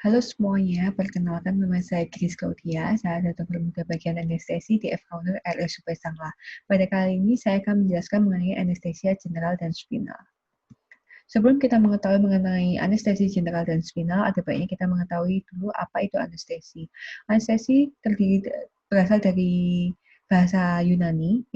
Halo semuanya, perkenalkan nama saya Grace Claudia, saya adalah dokter bagian anestesi di F-Counter RSUP Sanglah. Pada kali ini saya akan menjelaskan mengenai anestesia general dan spinal. Sebelum kita mengetahui mengenai anestesi general dan spinal, ada baiknya kita mengetahui dulu apa itu anestesi. Anestesi berasal dari bahasa Yunani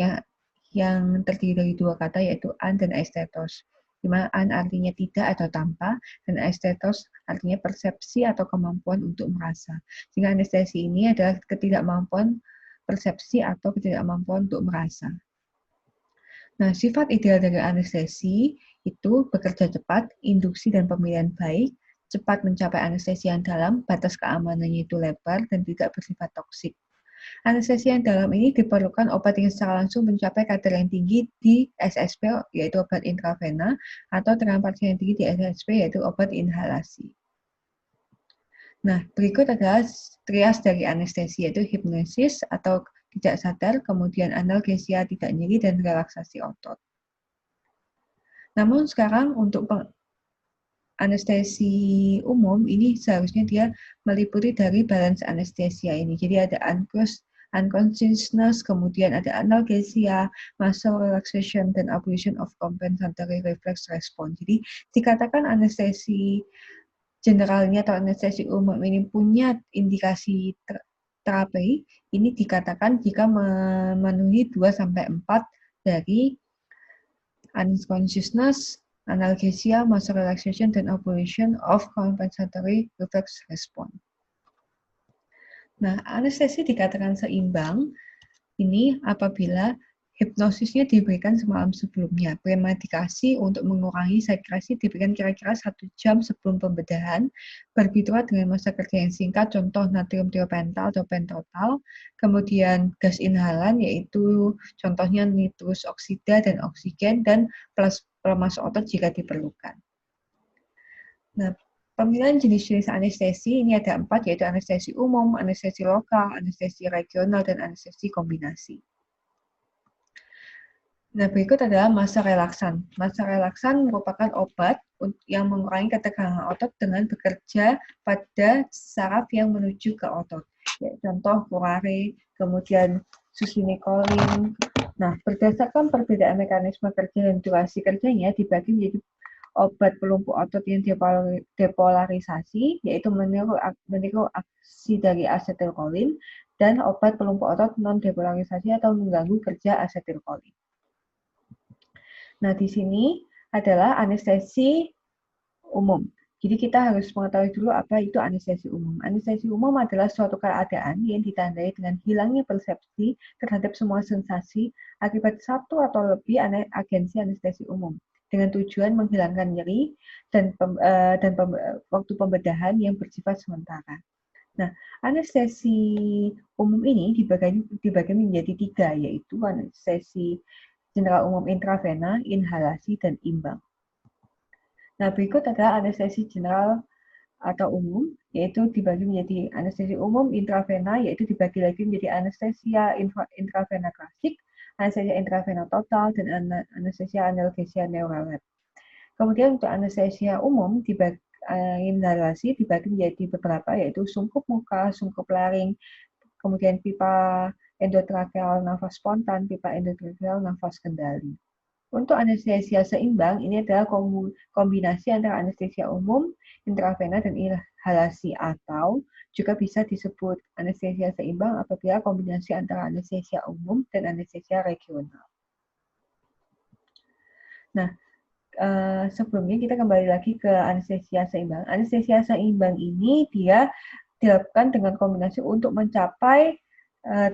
yang terdiri dari dua kata yaitu an dan aesthetos. Di mana an artinya tidak atau tanpa, dan aesthetos artinya persepsi atau kemampuan untuk merasa. Sehingga anestesi ini adalah ketidakmampuan persepsi atau ketidakmampuan untuk merasa. Nah, sifat ideal dari anestesi itu bekerja cepat, induksi dan pemilihan baik, cepat mencapai anestesi yang dalam, batas keamanannya itu lebar, dan tidak bersifat toksik. Anestesi yang dalam ini diperlukan obat yang secara langsung mencapai kadar yang tinggi di SSP, yaitu obat intravena, atau terampar yang tinggi di SSP, yaitu obat inhalasi. Nah, berikut adalah trias dari anestesi, yaitu hipnosis atau tidak sadar, kemudian analgesia, tidak nyeri, dan relaksasi otot. Namun sekarang untuk anestesi umum ini seharusnya dia meliputi dari balance anestesia ini. Jadi ada unconsciousness, kemudian ada analgesia, muscle relaxation, dan ablution of compensatory reflex response. Jadi dikatakan anestesi generalnya atau anestesi umum ini punya indikasi terapi, ini dikatakan jika memenuhi 2-4 dari unconsciousness, analgesia, muscle relaxation, dan ablution of compensatory reflex response. Nah, anestesi dikatakan seimbang ini apabila hipnosisnya diberikan semalam sebelumnya. Premedikasi untuk mengurangi sekresi diberikan kira-kira 1 jam sebelum pembedahan, barbiturat dengan masa kerja yang singkat, contoh natrium tiopental atau pentotal, kemudian gas inhalan yaitu contohnya nitrus oksida dan oksigen, dan pelemah otot jika diperlukan. Nah, pemilihan jenis-jenis anestesi ini ada 4, yaitu anestesi umum, anestesi lokal, anestesi regional, dan anestesi kombinasi. Nah, berikut adalah masa relaksan. Masa relaksan merupakan obat yang mengurangi ketegangan otot dengan bekerja pada saraf yang menuju ke otot. Ya, contoh curare, kemudian succinylcholine. Nah, berdasarkan perbedaan mekanisme kerja dan durasi kerjanya dibagi menjadi obat pelumpuh otot yang depolarisasi, yaitu meniru aksi dari asetilkolin, dan obat pelumpuh otot non-depolarisasi atau mengganggu kerja asetilkolin. Nah, di sini adalah anestesi umum. Jadi kita harus mengetahui dulu apa itu anestesi umum. Anestesi umum adalah suatu keadaan yang ditandai dengan hilangnya persepsi terhadap semua sensasi akibat satu atau lebih agensi anestesi umum dengan tujuan menghilangkan nyeri dan waktu pembedahan yang bersifat sementara. Nah, anestesi umum ini dibagi menjadi 3, yaitu anestesi general umum intravena, inhalasi, dan imbang. Nah, berikut adalah anestesi general atau umum, yaitu dibagi menjadi anestesi umum intravena, yaitu dibagi lagi menjadi anestesia intravena klasik, anestesia intravena total, dan anestesia analgesia neuralet. Kemudian untuk anestesia umum, inhalasi dibagi menjadi beberapa, yaitu sungkup muka, sungkup laring, kemudian pipa endotrakeal nafas spontan, pipa endotrakeal nafas kendali. Untuk anestesia seimbang, ini adalah kombinasi antara anestesia umum, intravena, dan inhalasi, atau juga bisa disebut anestesia seimbang apabila kombinasi antara anestesia umum dan anestesia regional. Nah, sebelumnya kita kembali lagi ke anestesia seimbang. Anestesia seimbang ini dia dilakukan dengan kombinasi untuk mencapai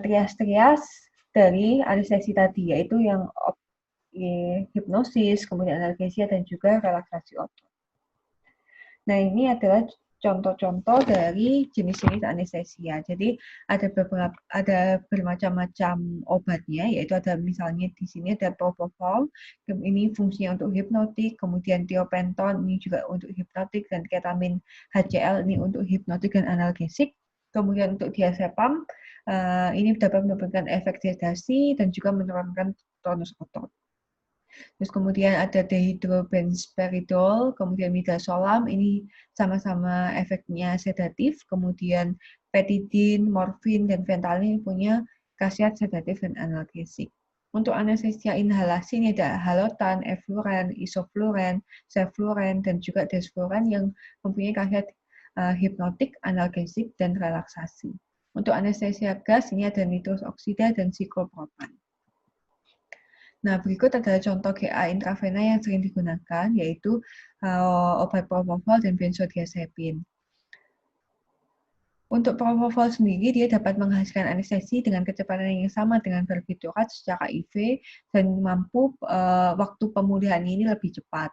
trias-trias dari anestesi tadi, yaitu yang hipnosis, kemudian analgesia, dan juga relaksasi otot. Nah, ini adalah contoh-contoh dari jenis-jenis anestesia. Jadi ada bermacam-macam obatnya, yaitu ada misalnya di sini ada propofol, ini fungsinya untuk hipnotik, kemudian tiopenton ini juga untuk hipnotik, dan ketamin HCl ini untuk hipnotik dan analgesik. Kemudian untuk diazepam ini dapat memberikan efek sedasi dan juga menurunkan tonus otot. Terus kemudian ada dehydrobenspiridol, kemudian midazolam, ini sama-sama efeknya sedatif, kemudian petidin, morfin, dan fentanyl punya khasiat sedatif dan analgesik. Untuk anestesia inhalasi ini ada halotan, efluran, isofluran, sevluran, dan juga desfluran yang mempunyai khasiat hipnotik, analgesik, dan relaksasi. Untuk anestesia gas ini ada nitrous oksida dan siklopropan. Nah, berikut adalah contoh GA intravena yang sering digunakan, yaitu obat propofol dan benzodiazepin. Untuk propofol sendiri, dia dapat menghasilkan anestesi dengan kecepatan yang sama dengan barbiturat secara IV dan mampu waktu pemulihan ini lebih cepat.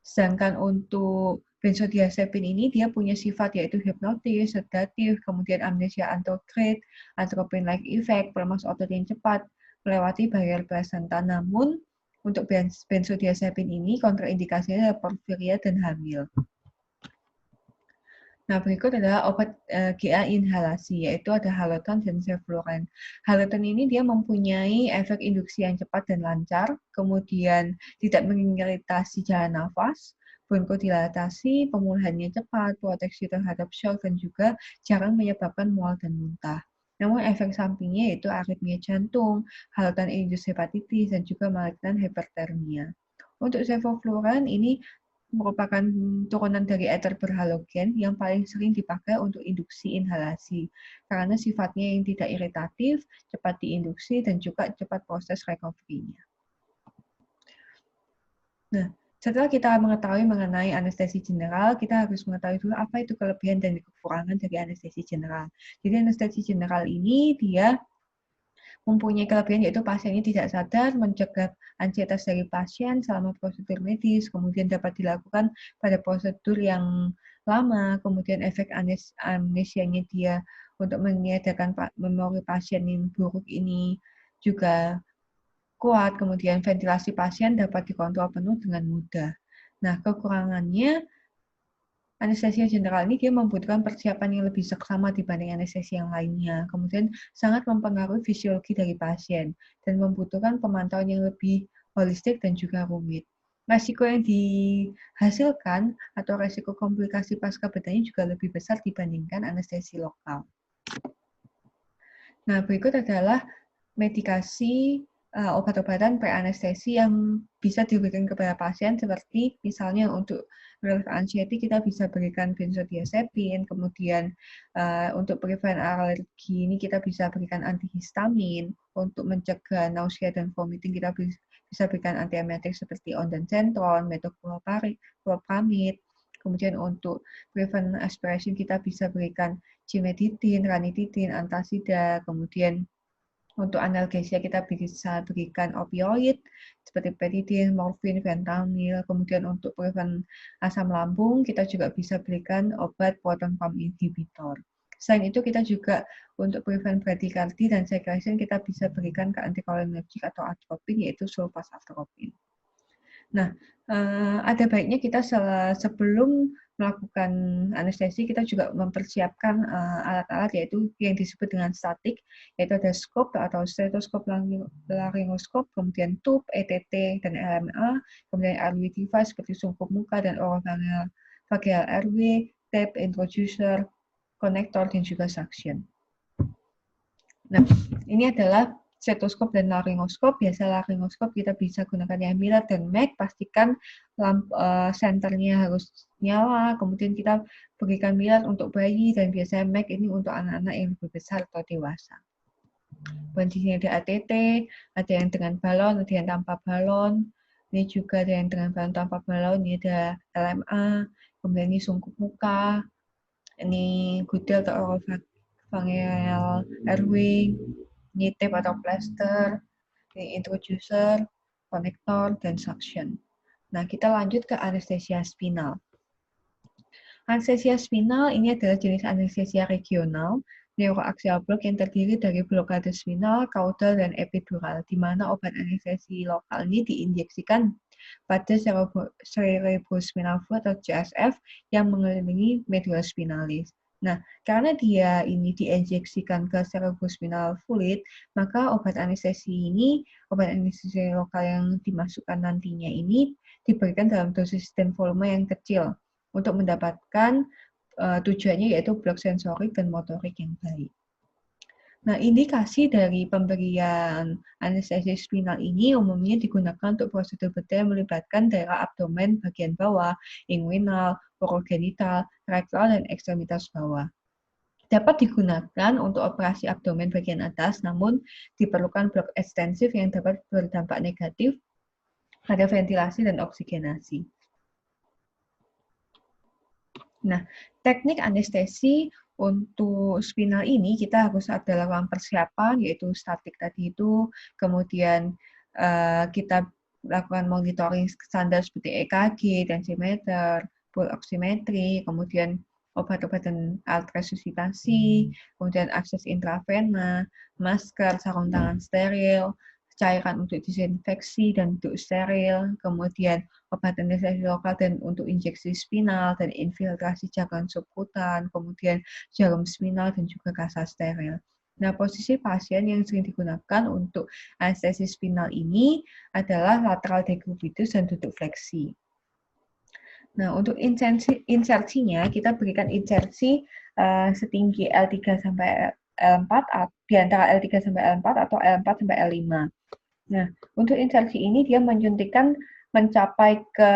Sedangkan untuk benzodiazepin ini dia punya sifat yaitu hipnotis, sedatif, kemudian amnesia antrograde, atropine-like effect, pelemas otot yang cepat, melewati barrier plasenta. Namun untuk benzodiazepin ini kontraindikasinya adalah porfiria dan hamil. Nah, berikut adalah obat GA inhalasi, yaitu ada halotan dan sevluran. Halotan ini dia mempunyai efek induksi yang cepat dan lancar, kemudian tidak mengiritasi jalan nafas, bronkodilatasi, pemulihannya cepat, proteksi terhadap shock, dan juga jarang menyebabkan mual dan muntah. Namun efek sampingnya yaitu aritmia jantung, halotan indus hepatitis, dan juga malignant hipertermia. Untuk sevofluran ini merupakan turunan dari ether berhalogen yang paling sering dipakai untuk induksi inhalasi karena sifatnya yang tidak iritatif, cepat diinduksi, dan juga cepat proses recovery-nya. Nah, setelah kita mengetahui mengenai anestesi general, kita harus mengetahui dulu apa itu kelebihan dan kekurangan dari anestesi general. Jadi anestesi general ini dia mempunyai kelebihan yaitu pasiennya tidak sadar, mencegah ansietas dari pasien selama prosedur medis, kemudian dapat dilakukan pada prosedur yang lama, kemudian efek amnesianya dia untuk meniadakan memori pasien yang buruk ini juga kuat, kemudian ventilasi pasien dapat dikontrol penuh dengan mudah. Nah, kekurangannya anestesia general ini dia membutuhkan persiapan yang lebih seksama dibanding anestesi yang lainnya. Kemudian sangat mempengaruhi fisiologi dari pasien dan membutuhkan pemantauan yang lebih holistik dan juga rumit. Resiko yang dihasilkan atau resiko komplikasi pasca bedanya juga lebih besar dibandingkan anestesi lokal. Nah, berikut adalah medikasi obat-obatan pre-anestesi yang bisa diberikan kepada pasien seperti misalnya untuk relief anxiety kita bisa berikan benzodiazepin, kemudian untuk prevent alergi ini kita bisa berikan antihistamin, untuk mencegah nausea dan vomiting kita bisa berikan antiemetik seperti ondansetron, metoclopramid, kemudian untuk prevent aspiration kita bisa berikan cimetidine, ranitidine, antasida, kemudian untuk analgesia kita bisa berikan opioid seperti petidin, morfin, fentanyl. Kemudian untuk prevent asam lambung kita juga bisa berikan obat proton pump inhibitor. Selain itu kita juga untuk prevent bradycardia dan secretion kita bisa berikan ke anticholinergic atau atropin yaitu sulfasaltropin. Nah, ada baiknya kita sebelum melakukan anestesi kita juga mempersiapkan alat-alat yaitu yang disebut dengan statik, yaitu ada skop atau stetoskop laryngoskop, kemudian tube, ETT, dan LMA, kemudian airway device seperti sungkup muka dan orovaginal airway, tape, introducer, konektor, dan juga suction. Nah, ini adalah stetoskop dan laryngoskop. Biasa laryngoskop kita bisa gunakan yang Miller dan Mac. Pastikan senternya harus nyala. Kemudian kita berikan Miller untuk bayi dan biasanya Mac ini untuk anak-anak yang lebih besar atau dewasa. Dan di sini ada ATT, ada yang dengan balon, ada yang tanpa balon. Ini juga ada yang dengan balon tanpa balon. Ini ada LMA, kemudian ini sungkup muka, ini gudel atau orovaginal airway, ini tape atau plaster, ini introducer, konektor, dan suction. Nah, kita lanjut ke anestesia spinal. Anestesia spinal ini adalah jenis anestesia regional, neuroaxial block yang terdiri dari blokade spinal, caudal, dan epidural, di mana obat anestesi lokal ini diinjeksikan pada cerebrospinal fluid atau CSF yang mengelilingi medulla spinalis. Nah, karena dia ini diinjeksikan ke cerebrospinal fluid, maka obat anestesi lokal yang dimasukkan nantinya ini diberikan dalam dosis dan volume yang kecil untuk mendapatkan tujuannya yaitu blok sensorik dan motorik yang baik. Nah, indikasi dari pemberian anestesi spinal ini umumnya digunakan untuk prosedur bedah yang melibatkan daerah abdomen bagian bawah, inguinal, urogenital, rektal, dan ekstremitas bawah. Dapat digunakan untuk operasi abdomen bagian atas, namun diperlukan blok ekstensif yang dapat berdampak negatif pada ventilasi dan oksigenasi. Nah, teknik anestesi untuk spinal ini kita harus ada lakukan persiapan, yaitu statik tadi itu, kemudian kita lakukan monitoring standar seperti EKG, tensimeter, pulse oximetry, kemudian obat-obatan alat resusitasi, kemudian akses intravena, masker, sarung tangan steril, cairan untuk disinfeksi dan untuk steril, kemudian obat anestesi lokal dan untuk injeksi spinal dan infiltrasi jaringan subkutan, kemudian jarum spinal dan juga kasa steril. Nah, posisi pasien yang sering digunakan untuk anestesi spinal ini adalah lateral decubitus dan duduk fleksi. Nah, untuk insersinya, kita berikan insersi setinggi L3 sampai L4, di antara L3 sampai L4 atau L4 sampai L5. Nah, untuk insersi ini dia menyuntikkan mencapai ke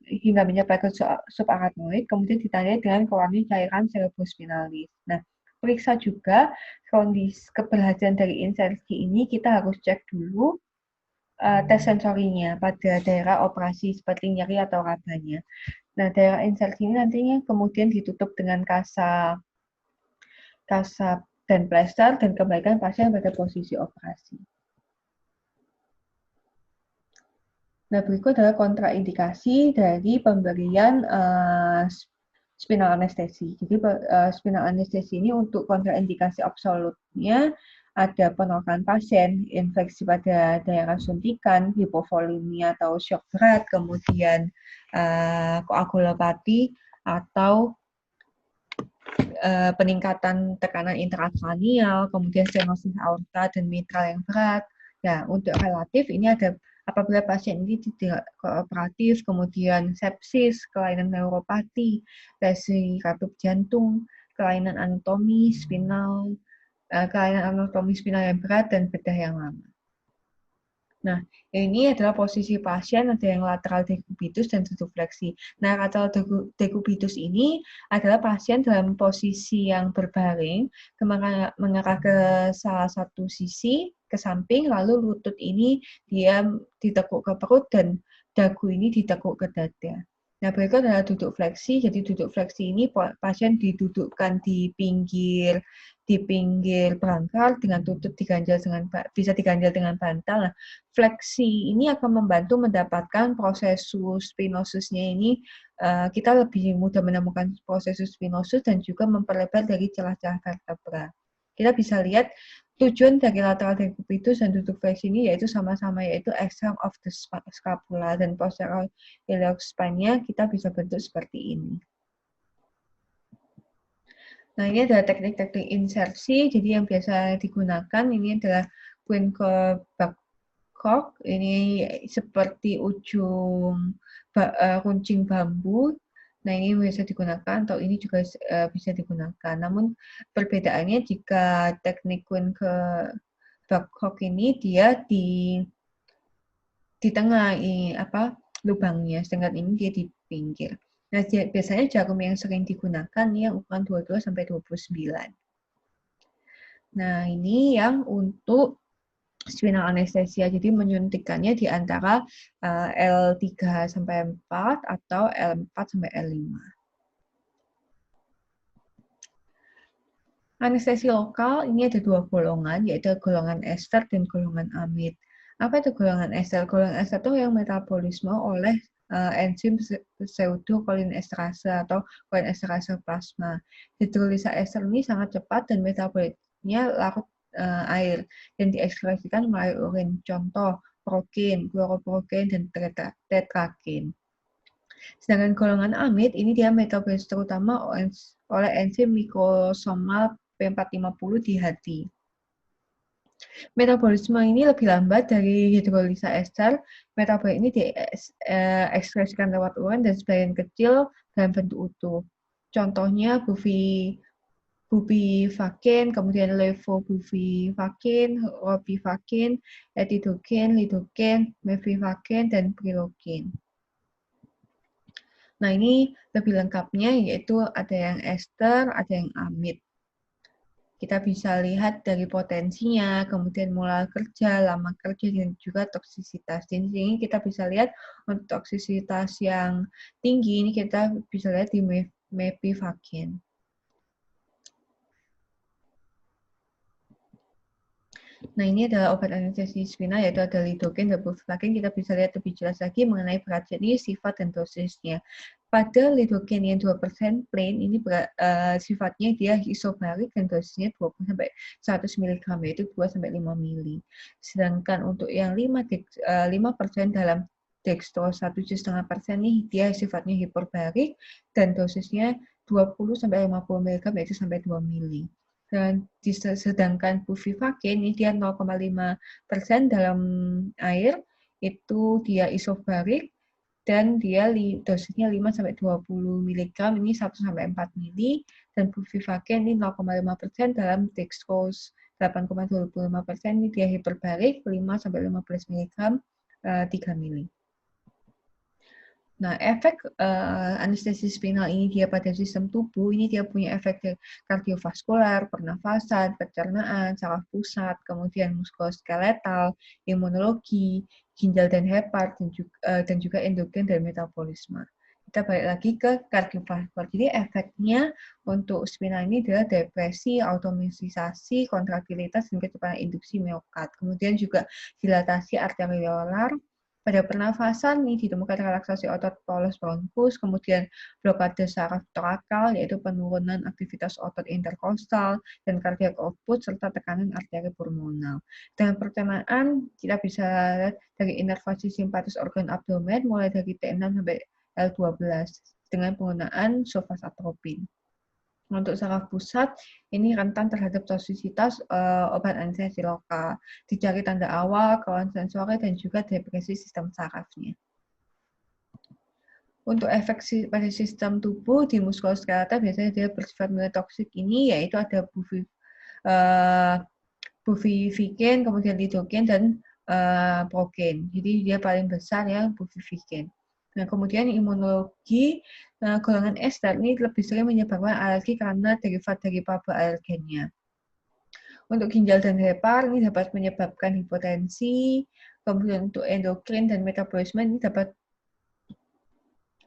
hingga mencapai ke subarachnoid, kemudian ditandai dengan keluarnya cairan cerebrospinalis. Nah, periksa juga kondisi keberhasilan dari insersi ini, kita harus cek dulu tes sensorinya pada daerah operasi seperti nyeri atau rabanya. Nah, daerah insersi ini nantinya kemudian ditutup dengan kasa dan plester dan kembalikan pasien pada posisi operasi. Nah, berikut adalah kontraindikasi dari pemberian spinal anestesi. Jadi, spinal anestesi ini untuk kontraindikasi absolutnya ada penolakan pasien, infeksi pada daerah suntikan, hipovolemia atau shock berat, kemudian koagulopati atau peningkatan tekanan intrakranial, kemudian stenosis aorta dan mitral yang berat. Ya, untuk relatif ini ada apabila pasien ini tidak kooperatif, kemudian sepsis, kelainan neuropati, lesi katup jantung, kelainan anatomi spinal yang berat dan bedah yang lama. Nah, ini adalah posisi pasien, ada yang lateral decubitus dan duduk fleksi. Nah, lateral decubitus ini adalah pasien dalam posisi yang berbaring, mengarah ke salah satu sisi, ke samping, lalu lutut ini dia ditekuk ke perut dan dagu ini ditekuk ke dada. Nah, berikut adalah duduk fleksi. Jadi duduk fleksi ini pasien didudukkan di pinggir berangkar dengan lutut bisa diganjal dengan bantal. Nah, fleksi ini akan membantu mendapatkan prosesus spinosusnya ini, kita lebih mudah menemukan prosesus spinosus dan juga memperlebar dari celah-celah vertebra. Kita bisa lihat tujuan dari lateral decubitus dan duduk fleksi ini yaitu sama-sama yaitu external of the scapula dan posterior iliac spine-nya kita bisa bentuk seperti ini. Nah, ini adalah teknik-teknik insersi. Jadi yang biasa digunakan ini adalah Quenco Babcock. Ini seperti ujung runcing bambu. Nah, ini bisa digunakan atau ini juga bisa digunakan. Namun perbedaannya jika teknik Quenco Babcock ini dia di tengah ini lubangnya, sedangkan ini dia di pinggir. Nah, biasanya jarum yang sering digunakan yang ukuran 22 sampai 29. Nah, ini yang untuk spinal anestesia. Jadi menyuntikannya di antara L3 sampai 4 atau L4 sampai L5. Anestesi lokal ini ada dua golongan, yaitu golongan ester dan golongan amid. Apa itu golongan ester? Golongan ester itu yang metabolisme oleh enzim pseudocholinesterase atau cholinesterase plasma. Hidrolisa ester ini sangat cepat dan metabolisnya larut air dan diekskresikan melalui urin. Contoh protein, kloroprotein, dan tetrakin. Sedangkan golongan amid ini dia metabolis terutama oleh enzim mikrosomal P450 di hati. Metabolisme ini lebih lambat dari hidrolisa ester. Metabolit ini diekspresikan lewat urin dan sebagian kecil dalam bentuk utuh. Contohnya bupivacain, kemudian levobupivacain, ropivacain, etidocain, lidocain, mepivacain, dan prilocain. Nah, ini lebih lengkapnya yaitu ada yang ester, ada yang amid. Kita bisa lihat dari potensinya, kemudian molar kerja, lama kerja, dan juga toksisitas. Di sini kita bisa lihat untuk toksisitas yang tinggi, ini kita bisa lihat di mepivacain. Nah, ini adalah obat anestesi spinal, yaitu ada lidocain dan bupivacain. Kita bisa lihat lebih jelas lagi mengenai berat jenis, sifat, dan dosisnya. Pada lidocain yang 2% plain, ini sifatnya dia isobarik dan dosisnya 20-100 mg, yaitu 2-5 ml. Sedangkan untuk yang 5% dalam dextrose 1,5% nih, dia sifatnya hiperbarik dan dosisnya 20-50 mg, yaitu sampai 2 ml. Dan sedangkan bupivacain ini dia 0,5% dalam air, itu dia isobarik dan dia dosisnya 5-20 mg, ini 1-4 ml, dan bupivacain ini 0,5% dalam dextrose 8,25%, ini dia hiperbarik 5-15 mg, 3 ml. Nah, efek anestesi spinal ini dia pada sistem tubuh, ini dia punya efek kardiovaskular, pernafasan, pencernaan, saraf pusat, kemudian muskuloskeletal, imunologi, ginjal dan hepat, dan juga endokrin dan metabolisme. Kita balik lagi ke kardiovaskular. Jadi efeknya untuk spinal ini adalah depresi, automisasi, kontraktilitas, dan kecepatan induksi miokard. Kemudian juga dilatasi arteriolar. Pada pernafasan ini ditemukan relaksasi otot polus bronkus, kemudian blokade saraf torakal, yaitu penurunan aktivitas otot interkostal dan cardiac output, serta tekanan arteri pulmonal. Dengan pencernaan, kita bisa lihat dari inervasi simpatis organ abdomen, mulai dari T6 sampai L12, dengan penggunaan sulfasatropin. Untuk saraf pusat, ini rentan terhadap toksisitas obat anestesi lokal. Dicari tanda awal, kelainan sensori, dan juga depresi sistem sarafnya. Untuk efek pada sistem tubuh di muskuloskeletal biasanya dia bersifat myotoksik ini, yaitu ada bupivacain, kemudian lidocain, dan procain. Jadi dia paling besar ya bupivacain. Nah, kemudian imunologi, golongan ester ini lebih sering menyebabkan alergi karena derivat dari paba alergennya. Untuk ginjal dan hepar ini dapat menyebabkan hipotensi, kemudian untuk endokrin dan metabolisme ini dapat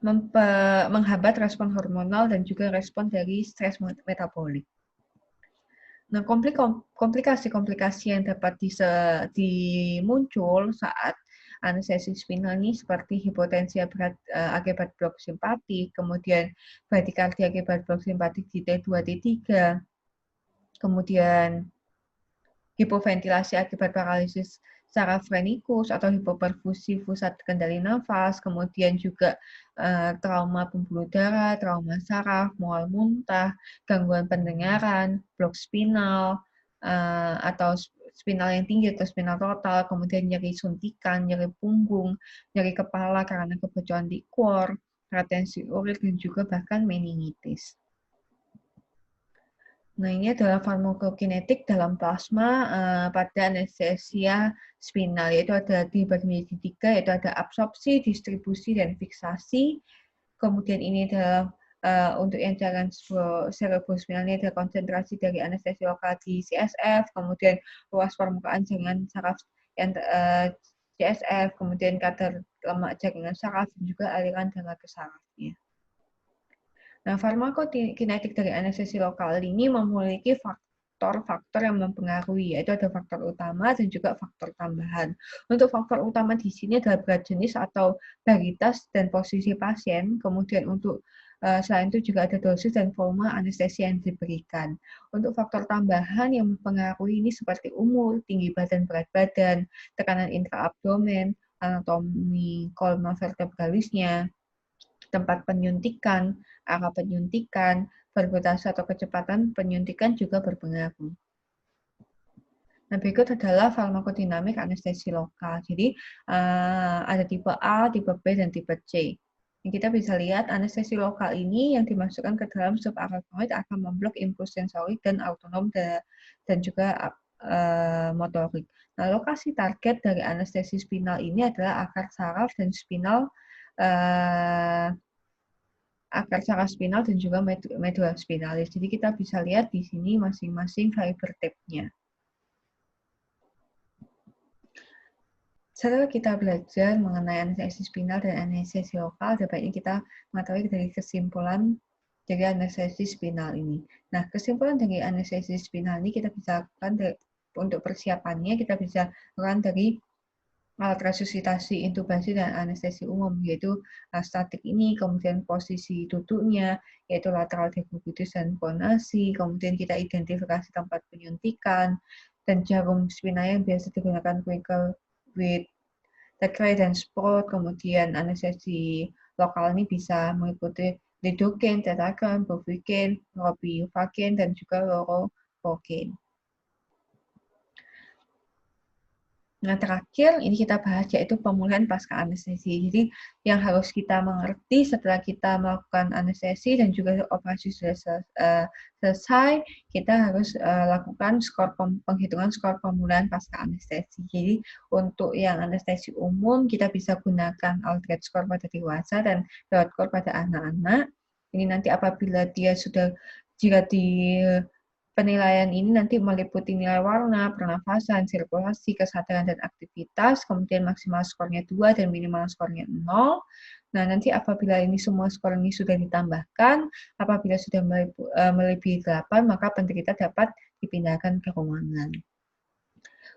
menghambat respon hormonal dan juga respon dari stres metabolik. Nah, komplikasi-komplikasi yang dapat dimuncul saat anestesi spinal ini seperti hipotensi akibat blok simpatik, kemudian bradikardia akibat blok simpatik di T2, T3, kemudian hipoventilasi akibat paralisis saraf phrenikus atau hipoperfusi pusat kendali nafas, kemudian juga trauma pembuluh darah, trauma saraf, mual muntah, gangguan pendengaran, blok spinal, atau spinal yang tinggi atau spinal total, kemudian nyeri suntikan, nyeri punggung, nyeri kepala karena kebocoran liquor, retensi urin, dan juga bahkan meningitis. Nah, ini adalah farmakokinetik dalam plasma pada anestesia spinal, yaitu ada dibagi menjadi 3, yaitu ada absorpsi, distribusi, dan fiksasi. Kemudian ini adalah untuk yang jalan cerebrospinal ini ada konsentrasi dari anestesi lokal di CSF, kemudian luas permukaan jaringan saraf yang CSF, kemudian kadar lemak jaringan saraf, dan juga aliran darah ke sarafnya. Nah, farmakokinetik dari anestesi lokal ini memiliki faktor-faktor yang mempengaruhi, yaitu ada faktor utama dan juga faktor tambahan. Untuk faktor utama di sini adalah berat jenis atau gravitas dan posisi pasien, kemudian untuk selain itu juga ada dosis dan volume anestesi yang diberikan. Untuk faktor tambahan yang mempengaruhi ini seperti umur, tinggi badan, berat badan, tekanan intraabdomen, anatomi kolon vertebralisnya, tempat penyuntikan, arah penyuntikan, voltase atau kecepatan penyuntikan juga berpengaruh. Nah, berikut adalah farmakodinamik anestesi lokal. Jadi, ada tipe A, tipe B, dan tipe C. Kita bisa lihat anestesi lokal ini yang dimasukkan ke dalam subarachnoid akan memblok impuls sensorik dan autonom dan juga motorik. Nah, lokasi target dari anestesi spinal ini adalah akar saraf dan spinal, akar saraf spinal dan juga medula spinalis. Jadi kita bisa lihat di sini masing-masing fiber tape-nya. Setelah kita belajar mengenai anestesi spinal dan anestesi lokal, dapat kita mengetahui dari kesimpulan dari anestesi spinal ini. Nah, kesimpulan dari anestesi spinal ini kita bisa lakukan untuk persiapannya, kita bisa lakukan dari alat resusitasi, intubasi, dan anestesi umum, yaitu statik ini, kemudian posisi duduknya, yaitu lateral decubitus dan pronasi, kemudian kita identifikasi tempat penyuntikan, dan jarum spinal yang biasa digunakan with Thackeray dan Sprott. Kemudian anestesi lokal ini bisa meliputi lidocaine, tetracaine, bupivacaine, ropivacaine, dan juga lorofocaine. Nah, terakhir ini kita bahas yaitu pemulihan pasca anestesi. Jadi yang harus kita mengerti setelah kita melakukan anestesi dan juga operasi sudah selesai, kita harus lakukan penghitungan skor pemulihan pasca anestesi. Jadi untuk yang anestesi umum kita bisa gunakan Aldrich score pada dewasa dan Dowd score pada anak-anak. Ini nanti apabila dia sudah jika di penilaian ini nanti meliputi nilai warna, pernafasan, sirkulasi, kesadaran, dan aktivitas, kemudian maksimal skornya 2 dan minimal skornya 0. Nah, nanti apabila ini semua skor ini sudah ditambahkan, apabila sudah melebihi 8, maka penderita dapat dipindahkan ke ruangan.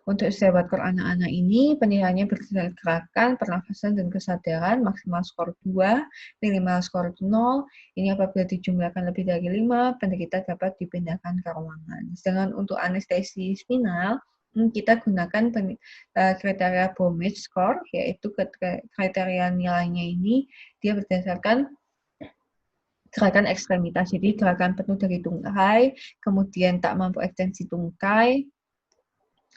Untuk Steward Core anak-anak ini, penilaiannya berdasarkan gerakan, pernafasan, dan kesadaran, maksimal skor 2, minimal skor 0. Ini apabila dijumlahkan lebih dari 5, penderita dapat dipindahkan ke ruangan. Sedangkan untuk anestesi spinal, kita gunakan kriteria Bowmich score, yaitu kriteria nilainya ini, dia berdasarkan gerakan ekstremitas, jadi gerakan penuh dari tungkai, kemudian tak mampu ekstensi tungkai,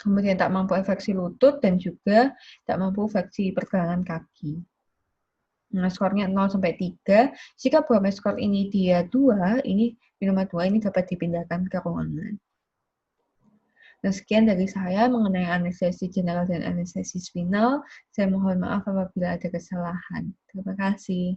kemudian tak mampu efeksi lutut, dan juga tak mampu efeksi pergelangan kaki. Nah, skornya 0-3. Jika Bowmich skor ini dia 2, ini minimal 2, ini dapat dipindahkan ke ruangan. Nah, sekian dari saya mengenai anestesi general dan anestesi spinal. Saya mohon maaf apabila ada kesalahan. Terima kasih.